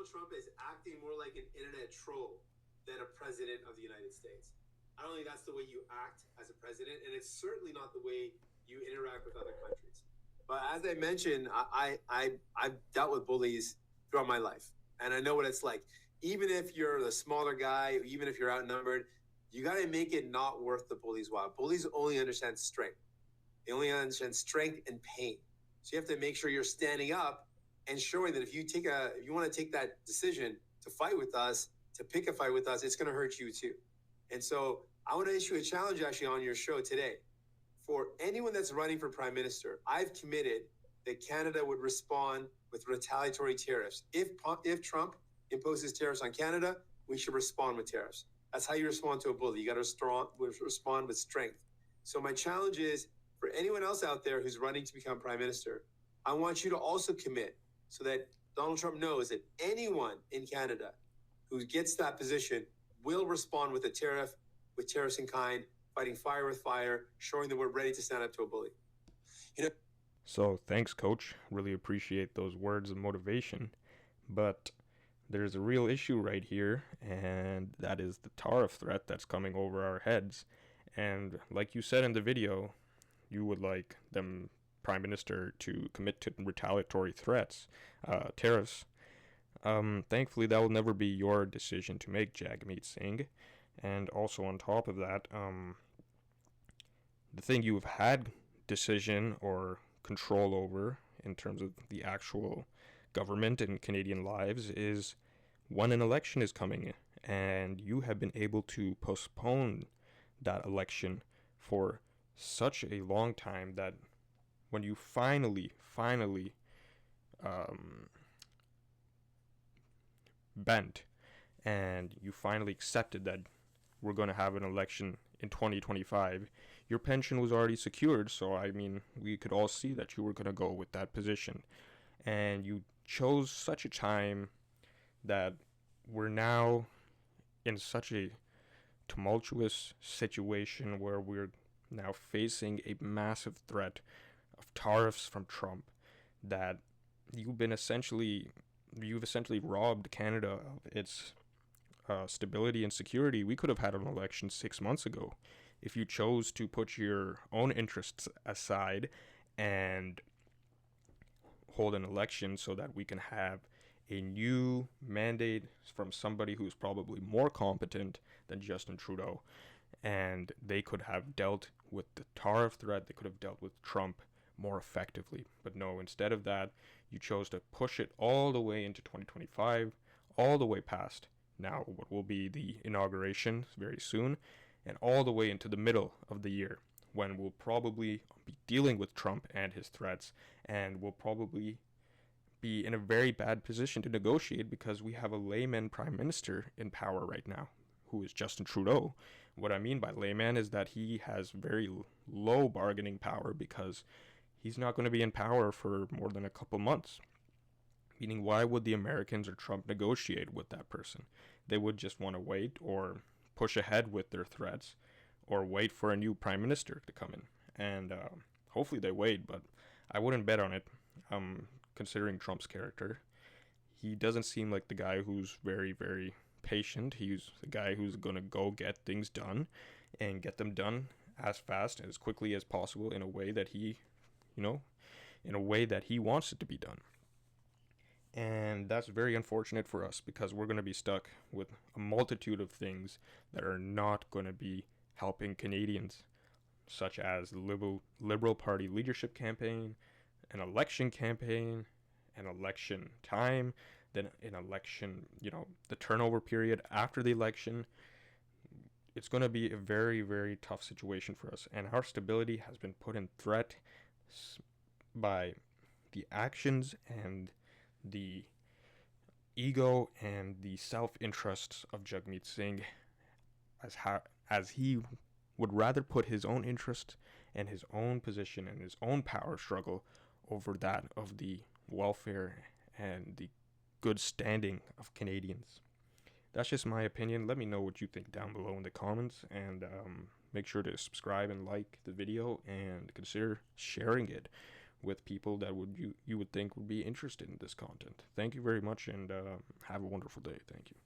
Trump is acting more like an internet troll than a president of the United States. I don't think that's the way you act as a president, and it's certainly not the way you interact with other countries. But as I mentioned, I've dealt with bullies throughout my life, and I know what it's like. Even if you're the smaller guy, even if you're outnumbered, you got to make it not worth the bully's while. Bullies only understand strength. They only understand strength and pain. So you have to make sure you're standing up and showing that if you want to take that decision to fight with us, to pick a fight with us, it's going to hurt you too. And so I want to issue a challenge actually on your show today. For anyone that's running for prime minister, I've committed that Canada would respond with retaliatory tariffs. If Trump imposes tariffs on Canada, we should respond with tariffs. That's how you respond to a bully. You got to respond with strength. So my challenge is for anyone else out there who's running to become prime minister, I want you to also commit so that Donald Trump knows that anyone in Canada who gets that position will respond with a tariff, with tariffs in kind, fighting fire with fire, showing that we're ready to stand up to a bully. So thanks, Coach. Really appreciate those words of motivation. But there's a real issue right here, and that is the tariff threat that's coming over our heads. And like you said in the video, you would like them, Prime Minister, to commit to retaliatory threats, tariffs. Thankfully, that will never be your decision to make, Jagmeet Singh. And also on top of that, the thing you've had decision or control over in terms of the actual government and Canadian lives is when an election is coming, and you have been able to postpone that election for such a long time that when you finally bent and you finally accepted that we're going to have an election in 2025, your pension was already secured. So, I mean, we could all see that you were going to go with that position. And you chose such a time that we're now in such a tumultuous situation where we're now facing a massive threat of tariffs from Trump that you've essentially robbed Canada of its stability and security. We could have had an election 6 months ago if you chose to put your own interests aside and hold an election so that we can have a new mandate from somebody who's probably more competent than Justin Trudeau, and they could have dealt with the tariff threat, they could have dealt with Trump more effectively. But no, instead of that, you chose to push it all the way into 2025, all the way past now what will be the inauguration very soon, and all the way into the middle of the year when we'll probably be dealing with Trump and his threats, and we'll probably be in a very bad position to negotiate because we have a layman prime minister in power right now, who is Justin Trudeau. What I mean by layman is that he has very low bargaining power because he's not going to be in power for more than a couple months. Meaning, why would the Americans or Trump negotiate with that person? They would just want to wait or push ahead with their threats or wait for a new prime minister to come in. And hopefully they wait, but I wouldn't bet on it. Considering Trump's character, he doesn't seem like the guy who's very, very patient. He's the guy who's going to go get things done and get them done as fast and as quickly as possible in a way that he wants it to be done. And that's very unfortunate for us because we're going to be stuck with a multitude of things that are not going to be helping Canadians, such as the Liberal Party leadership campaign, an election campaign, an election time, then an election, the turnover period after the election. It's going to be a very, very tough situation for us. And our stability has been put in threat by the actions and the ego and the self-interests of Jagmeet Singh, as he would rather put his own interest and his own position and his own power struggle over that of the welfare and the good standing of Canadians. That's just my opinion. Let me know what you think down below in the comments, and make sure to subscribe and like the video and consider sharing it with people that you would think would be interested in this content. Thank you very much, and have a wonderful day. Thank you.